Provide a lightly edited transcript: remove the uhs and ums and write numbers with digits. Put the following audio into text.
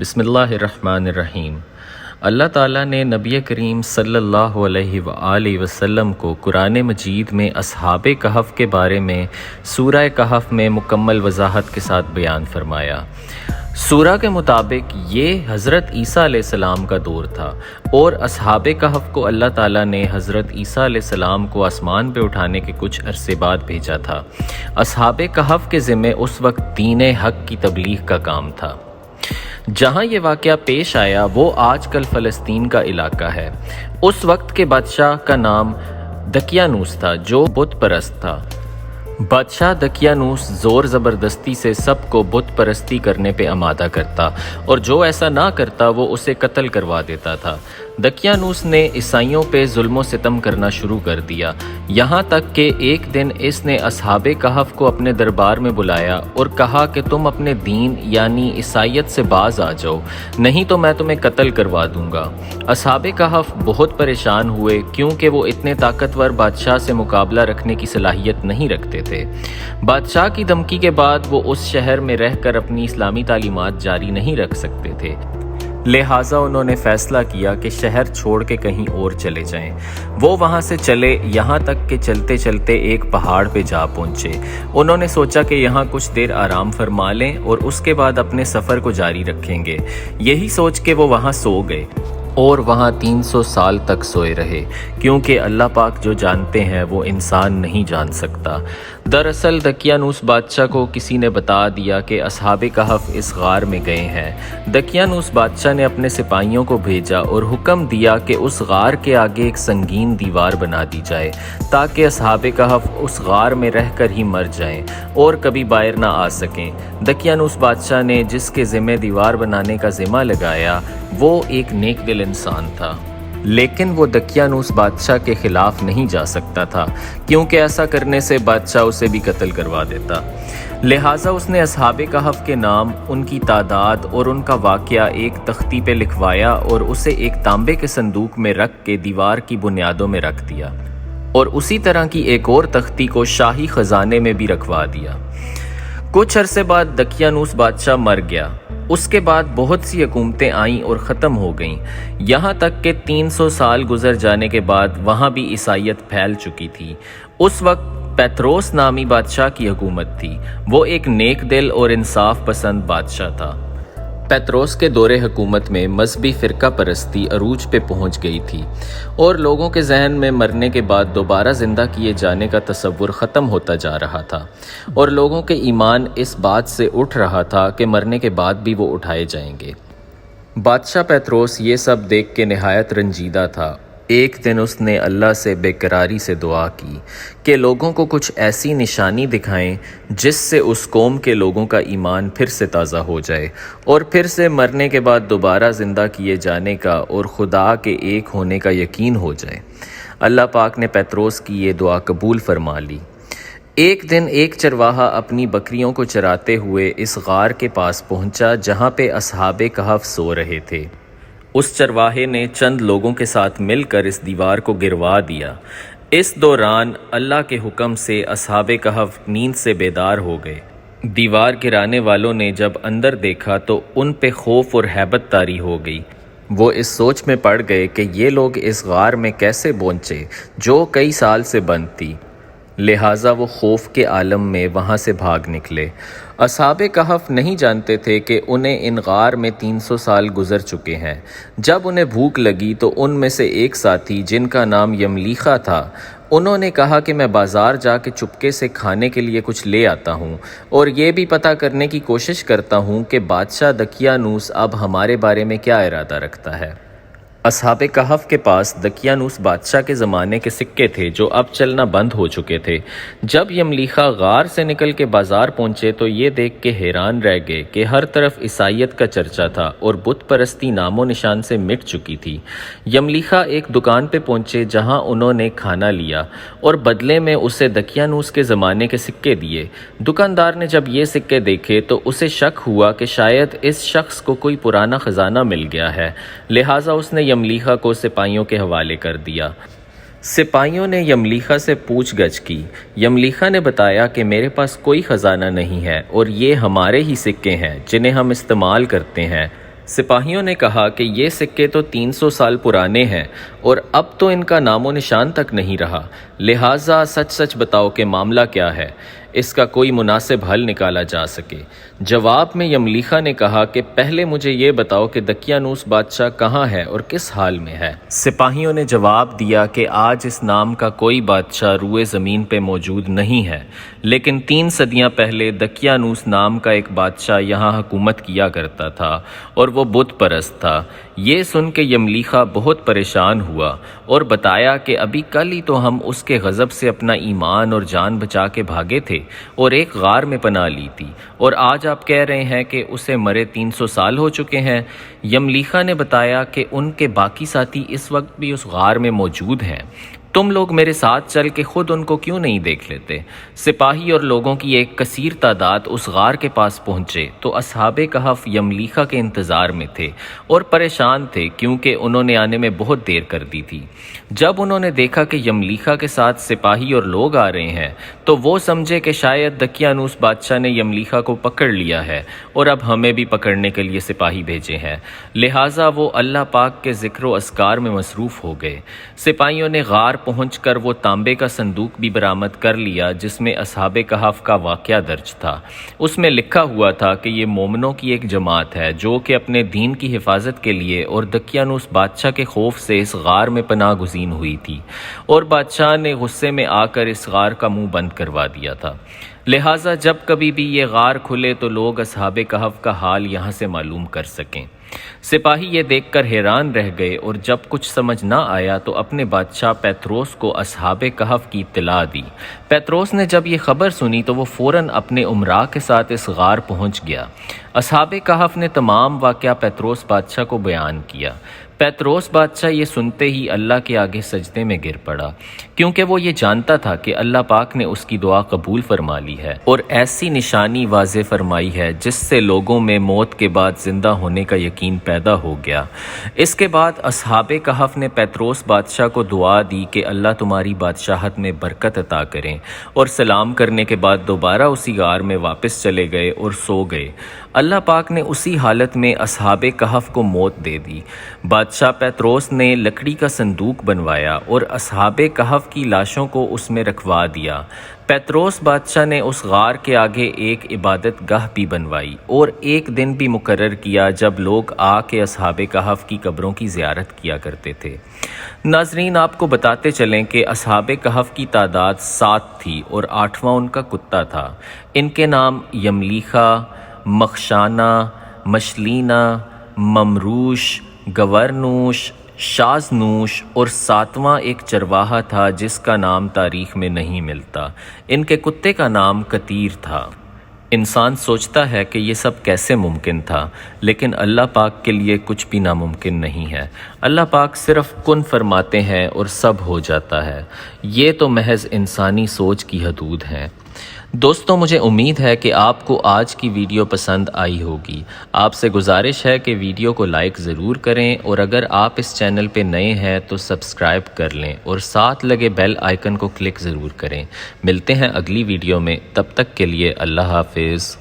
بسم اللہ الرحمن الرحیم۔ اللہ تعالیٰ نے نبی کریم صلی اللہ علیہ وآلہ وسلم کو قرآن مجید میں اصحاب کہف کے بارے میں سورہ کہف میں مکمل وضاحت کے ساتھ بیان فرمایا۔ سورہ کے مطابق یہ حضرت عیسیٰ علیہ السلام کا دور تھا اور اصحاب کہف کو اللہ تعالیٰ نے حضرت عیسیٰ علیہ السلام کو آسمان پہ اٹھانے کے کچھ عرصے بعد بھیجا تھا۔ اصحاب کہف کے ذمے اس وقت دین حق کی تبلیغ کا کام تھا۔ جہاں یہ واقعہ پیش آیا وہ آج کل فلسطین کا علاقہ ہے۔ اس وقت کے بادشاہ کا نام دقیانوس تھا جو بت پرست تھا۔ بادشاہ دقیانوس زور زبردستی سے سب کو بت پرستی کرنے پہ آمادہ کرتا اور جو ایسا نہ کرتا وہ اسے قتل کروا دیتا تھا۔ دقیانوس نے عیسائیوں پہ ظلم و ستم کرنا شروع کر دیا، یہاں تک کہ ایک دن اس نے اصحاب کہف کو اپنے دربار میں بلایا اور کہا کہ تم اپنے دین یعنی عیسائیت سے باز آ جاؤ، نہیں تو میں تمہیں قتل کروا دوں گا۔ اصحاب کہف بہت پریشان ہوئے کیونکہ وہ اتنے طاقتور بادشاہ سے مقابلہ رکھنے کی صلاحیت نہیں رکھتے تھے۔ بادشاہ کی دھمکی کے بعد وہ اس شہر میں رہ کر اپنی اسلامی تعلیمات جاری نہیں رکھ سکتے تھے، لہٰذا انہوں نے فیصلہ کیا کہ شہر چھوڑ کے کہیں اور چلے جائیں۔ وہ وہاں سے چلے یہاں تک کہ چلتے چلتے ایک پہاڑ پہ جا پہنچے۔ انہوں نے سوچا کہ یہاں کچھ دیر آرام فرما لیں اور اس کے بعد اپنے سفر کو جاری رکھیں گے۔ یہی سوچ کے وہ وہاں سو گئے اور وہاں 300 سال تک سوئے رہے، کیونکہ اللہ پاک جو جانتے ہیں وہ انسان نہیں جان سکتا۔ دراصل دقیانوس بادشاہ کو کسی نے بتا دیا کہ اصحاب کہف اس غار میں گئے ہیں۔ دقیانوس بادشاہ نے اپنے سپاہیوں کو بھیجا اور حکم دیا کہ اس غار کے آگے ایک سنگین دیوار بنا دی جائے تاکہ اصحاب کہف اس غار میں رہ کر ہی مر جائیں اور کبھی باہر نہ آ سکیں۔ دقیانوس بادشاہ نے جس کے ذمہ دیوار بنانے کا ذمہ لگایا وہ ایک نیک دل انسان تھا، لیکن وہ دقیانوس بادشاہ کے خلاف نہیں جا سکتا تھا کیونکہ ایسا کرنے سے بادشاہ اسے بھی قتل کروا دیتا۔ لہٰذا اس نے اصحاب کہف کے نام، ان کی تعداد اور ان کا واقعہ ایک تختی پہ لکھوایا اور اسے ایک تانبے کے صندوق میں رکھ کے دیوار کی بنیادوں میں رکھ دیا، اور اسی طرح کی ایک اور تختی کو شاہی خزانے میں بھی رکھوا دیا۔ کچھ عرصے بعد دقیانوس بادشاہ مر گیا۔ اس کے بعد بہت سی حکومتیں آئیں اور ختم ہو گئیں، یہاں تک کہ 300 سال گزر جانے کے بعد وہاں بھی عیسائیت پھیل چکی تھی۔ اس وقت پیتروس نامی بادشاہ کی حکومت تھی۔ وہ ایک نیک دل اور انصاف پسند بادشاہ تھا۔ پیتروس کے دور حکومت میں مذہبی فرقہ پرستی عروج پہ پہنچ گئی تھی اور لوگوں کے ذہن میں مرنے کے بعد دوبارہ زندہ کیے جانے کا تصور ختم ہوتا جا رہا تھا، اور لوگوں کے ایمان اس بات سے اٹھ رہا تھا کہ مرنے کے بعد بھی وہ اٹھائے جائیں گے۔ بادشاہ پیتروس یہ سب دیکھ کے نہایت رنجیدہ تھا۔ ایک دن اس نے اللہ سے بے قراری سے دعا کی کہ لوگوں کو کچھ ایسی نشانی دکھائیں جس سے اس قوم کے لوگوں کا ایمان پھر سے تازہ ہو جائے اور پھر سے مرنے کے بعد دوبارہ زندہ کیے جانے کا اور خدا کے ایک ہونے کا یقین ہو جائے۔ اللہ پاک نے پیتروس کی یہ دعا قبول فرما لی۔ ایک دن ایک چرواہا اپنی بکریوں کو چراتے ہوئے اس غار کے پاس پہنچا جہاں پہ اصحاب کہف سو رہے تھے۔ اس چرواہے نے چند لوگوں کے ساتھ مل کر اس دیوار کو گروا دیا۔ اس دوران اللہ کے حکم سے اصحاب کہف نیند سے بیدار ہو گئے۔ دیوار گرانے والوں نے جب اندر دیکھا تو ان پہ خوف اور ہیبت طاری ہو گئی۔ وہ اس سوچ میں پڑ گئے کہ یہ لوگ اس غار میں کیسے پہنچے جو کئی سال سے بند تھی، لہٰذا وہ خوف کے عالم میں وہاں سے بھاگ نکلے۔ اصحاب کہف نہیں جانتے تھے کہ انہیں ان غار میں 300 سال گزر چکے ہیں۔ جب انہیں بھوک لگی تو ان میں سے ایک ساتھی جن کا نام یملیخا تھا، انہوں نے کہا کہ میں بازار جا کے چپکے سے کھانے کے لیے کچھ لے آتا ہوں اور یہ بھی پتہ کرنے کی کوشش کرتا ہوں کہ بادشاہ دقیانوس اب ہمارے بارے میں کیا ارادہ رکھتا ہے۔ اصحاب کہف کے پاس دقیانوس بادشاہ کے زمانے کے سکے تھے جو اب چلنا بند ہو چکے تھے۔ جب یملیخا غار سے نکل کے بازار پہنچے تو یہ دیکھ کے حیران رہ گئے کہ ہر طرف عیسائیت کا چرچا تھا اور بت پرستی نام و نشان سے مٹ چکی تھی۔ یملیخا ایک دکان پہ پہنچے جہاں انہوں نے کھانا لیا اور بدلے میں اسے دقیانوس کے زمانے کے سکے دیے۔ دکاندار نے جب یہ سکے دیکھے تو اسے شک ہوا کہ شاید اس شخص کو کوئی پرانا خزانہ مل گیا ہے، لہٰذا اس نے یملیخا کو سپاہیوں کے حوالے کر دیا۔ سپاہیوں نے یملیخا سے پوچھ گچھ کی۔ یملیخا نے بتایا کہ میرے پاس کوئی خزانہ نہیں ہے اور یہ ہمارے ہی سکے ہیں جنہیں ہم استعمال کرتے ہیں۔ سپاہیوں نے کہا کہ یہ سکے تو 300 سال پرانے ہیں اور اب تو ان کا نام و نشان تک نہیں رہا، لہٰذا سچ سچ بتاؤ کہ معاملہ کیا ہے، اس کا کوئی مناسب حل نکالا جا سکے۔ جواب میں یملیخا نے کہا کہ پہلے مجھے یہ بتاؤ کہ دقیانوس بادشاہ کہاں ہے اور کس حال میں ہے۔ سپاہیوں نے جواب دیا کہ آج اس نام کا کوئی بادشاہ روئے زمین پہ موجود نہیں ہے، لیکن 3 صدیاں پہلے دقیانوس نام کا ایک بادشاہ یہاں حکومت کیا کرتا تھا اور وہ بت پرست تھا۔ یہ سن کے یملیخا بہت پریشان ہوا اور بتایا کہ ابھی کل ہی تو ہم اس کے غضب سے اپنا ایمان اور جان بچا کے بھاگے تھے اور ایک غار میں پناہ لی تھی، اور آج آپ کہہ رہے ہیں کہ اسے مرے 300 سال ہو چکے ہیں۔ یملیخا نے بتایا کہ ان کے باقی ساتھی اس وقت بھی اس غار میں موجود ہیں، تم لوگ میرے ساتھ چل کے خود ان کو کیوں نہیں دیکھ لیتے؟ سپاہی اور لوگوں کی ایک کثیر تعداد اس غار کے پاس پہنچے تو اصحاب کہف یملیخا کے انتظار میں تھے اور پریشان تھے کیونکہ انہوں نے آنے میں بہت دیر کر دی تھی۔ جب انہوں نے دیکھا کہ یملیخا کے ساتھ سپاہی اور لوگ آ رہے ہیں تو وہ سمجھے کہ شاید دقیانوس بادشاہ نے یملیخا کو پکڑ لیا ہے اور اب ہمیں بھی پکڑنے کے لیے سپاہی بھیجے ہیں، لہٰذا وہ اللہ پاک کے ذکر و اذکار میں مصروف ہو گئے۔ سپاہیوں نے غار پہنچ کر وہ تانبے کا صندوق بھی برآمد کر لیا جس میں اصحاب کہف کا واقعہ درج تھا۔ اس میں لکھا ہوا تھا کہ یہ مومنوں کی ایک جماعت ہے جو کہ اپنے دین کی حفاظت کے لیے اور دقیانوس بادشاہ کے خوف سے اس غار میں پناہ گزین ہوئی تھی، اور بادشاہ نے غصے میں آ کر اس غار کا منہ بند کروا دیا تھا، لہٰذا جب کبھی بھی یہ غار کھلے تو لوگ اصحاب کہف کا حال یہاں سے معلوم کر سکیں۔ سپاہی یہ دیکھ کر حیران رہ گئے اور جب کچھ سمجھ نہ آیا تو اپنے بادشاہ پیتروس کو اصحاب کہف کی اطلاع دی۔ پیتروس نے جب یہ خبر سنی تو وہ فوراً اپنے امراء کے ساتھ اس غار پہنچ گیا۔ اصحاب کہف نے تمام واقعہ پیتروس بادشاہ کو بیان کیا۔ پیتروس بادشاہ یہ سنتے ہی اللہ کے آگے سجدے میں گر پڑا، کیونکہ وہ یہ جانتا تھا کہ اللہ پاک نے اس کی دعا قبول فرما لی ہے اور ایسی نشانی واضح فرمائی ہے جس سے لوگوں میں موت کے بعد زندہ ہونے کا یقین پیدا ہو گیا۔ اس کے بعد اصحاب کہف نے پیتروس بادشاہ کو دعا دی کہ اللہ تمہاری بادشاہت میں برکت عطا کریں، اور سلام کرنے کے بعد دوبارہ اسی غار میں واپس چلے گئے اور سو گئے۔ اللہ پاک نے اسی حالت میں اصحاب کہف کو موت دے دی۔ بادشاہ پیتروس نے لکڑی کا صندوق بنوایا اور اصحاب کہف کی لاشوں کو اس میں رکھوا دیا۔ پیتروس بادشاہ نے اس غار کے آگے ایک عبادت گاہ بھی بنوائی اور ایک دن بھی مقرر کیا جب لوگ آ کے اصحاب کہف کی قبروں کی زیارت کیا کرتے تھے۔ ناظرین، آپ کو بتاتے چلیں کہ اصحاب کہف کی تعداد 7 تھی اور 8واں ان کا کتا تھا۔ ان کے نام یملیخا، مخشانہ، مشلینہ، ممروش، گورنوش، شازنوش اور 7واں ایک چرواہا تھا جس کا نام تاریخ میں نہیں ملتا۔ ان کے کتے کا نام کتیر تھا۔ انسان سوچتا ہے کہ یہ سب کیسے ممکن تھا، لیکن اللہ پاک کے لیے کچھ بھی ناممکن نہیں ہے۔ اللہ پاک صرف کن فرماتے ہیں اور سب ہو جاتا ہے۔ یہ تو محض انسانی سوچ کی حدود ہیں۔ دوستوں، مجھے امید ہے کہ آپ کو آج کی ویڈیو پسند آئی ہوگی۔ آپ سے گزارش ہے کہ ویڈیو کو لائک ضرور کریں، اور اگر آپ اس چینل پہ نئے ہیں تو سبسکرائب کر لیں اور ساتھ لگے بیل آئیکن کو کلک ضرور کریں۔ ملتے ہیں اگلی ویڈیو میں، تب تک کے لیے اللہ حافظ۔